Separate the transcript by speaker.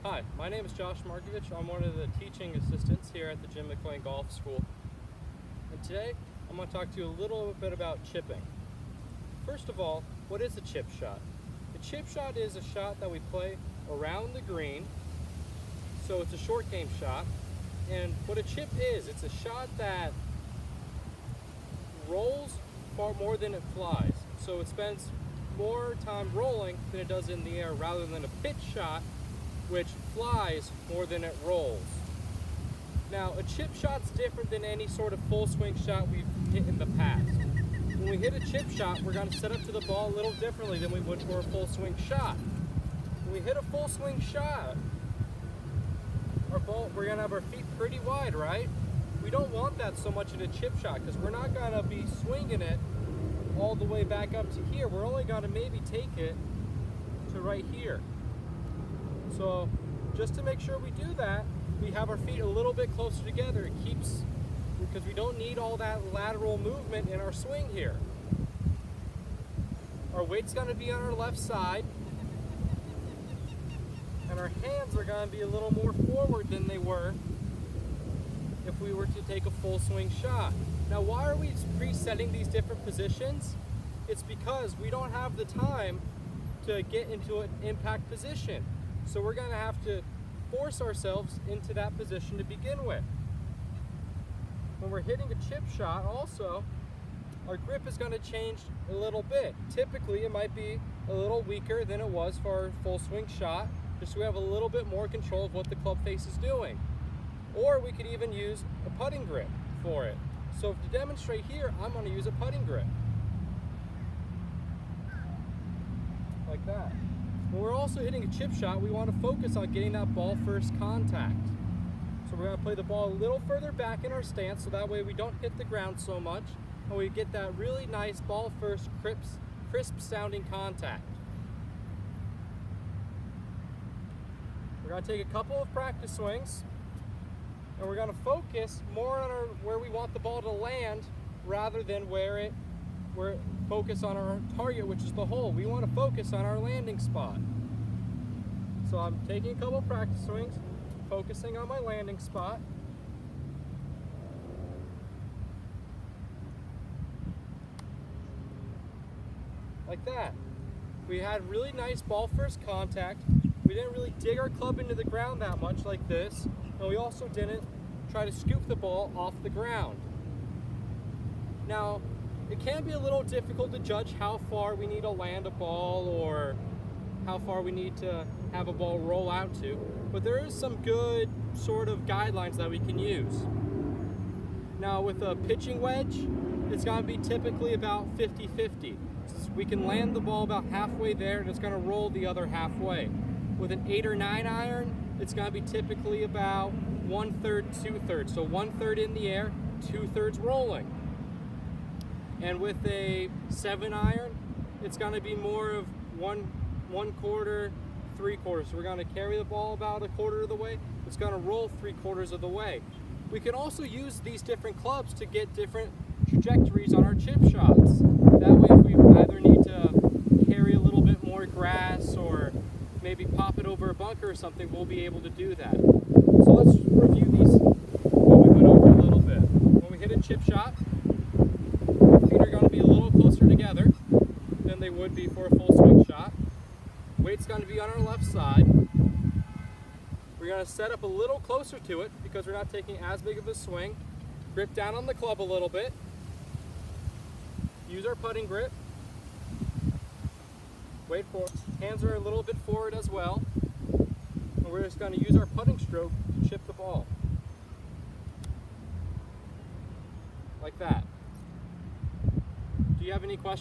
Speaker 1: Hi, my name is Josh Markovich. I'm one of the teaching assistants here at the Jim McLean Golf School. And today, I'm going to talk to you a little bit about chipping. First of all, what is a chip shot? A chip shot is a shot that we play around the green. So it's a short game shot. And what a chip is, it's a shot that rolls far more than it flies. So it spends more time rolling than it does in the air, rather than a pitch shot which flies more than it rolls. Now, a chip shot's different than any sort of full swing shot we've hit in the past. When we hit a chip shot, we're going to set up to the ball a little differently than we would for a full swing shot. When we hit a full swing shot, our ball, we're going to have our feet pretty wide, right? We don't want that so much in a chip shot because we're not going to be swinging it all the way back up to here. We're only going to maybe take it to right here. So just to make sure we do that, we have our feet a little bit closer together. It keeps, because we don't need all that lateral movement in our swing here. Our weight's going to be on our left side, and our hands are going to be a little more forward than they were if we were to take a full swing shot. Now, why are we presetting these different positions? It's because we don't have the time to get into an impact position. So we're going to have to force ourselves into that position to begin with. When we're hitting a chip shot also, our grip is going to change a little bit. Typically it might be a little weaker than it was for our full swing shot, just so we have a little bit more control of what the club face is doing. Or we could even use a putting grip for it. So to demonstrate here, I'm going to use a putting grip. Like that. When we're also hitting a chip shot, we want to focus on getting that ball first contact. So we're going to play the ball a little further back in our stance, so that way we don't hit the ground so much, and we get that really nice ball first, crisp sounding contact. We're going to take a couple of practice swings, and we're going to focus more on where we want the ball to land rather than we're focus on our target, which is the hole. We want to focus on our landing spot. So I'm taking a couple of practice swings, focusing on my landing spot. Like that. We had really nice ball first contact. We didn't really dig our club into the ground that much like this, and we also didn't try to scoop the ball off the ground. Now, it can be a little difficult to judge how far we need to land a ball or how far we need to have a ball roll out to, but there is some good sort of guidelines that we can use. Now with a pitching wedge, it's going to be typically about 50-50. We can land the ball about halfway there and it's going to roll the other halfway. With an 8 or 9 iron, it's going to be typically about 1/3, 2/3. So 1/3 in the air, 2/3 rolling. And with a 7 iron, it's going to be more of one quarter, 3/4. So we're going to carry the ball about a quarter of the way. It's going to roll 3/4 of the way. We can also use these different clubs to get different trajectories on our chip shots. That way, if we either need to carry a little bit more grass or maybe pop it over a bunker or something, we'll be able to do that. So let's review these, what we went over a little bit. When we hit a chip shot, are going to be a little closer together than they would be for a full swing shot. Weight's going to be on our left side. We're going to set up a little closer to it because we're not taking as big of a swing. Grip down on the club a little bit. Use our putting grip. Wait for it. Hands are a little bit forward as well. And we're just going to use our putting stroke to chip the ball. Like that. Do you have any questions?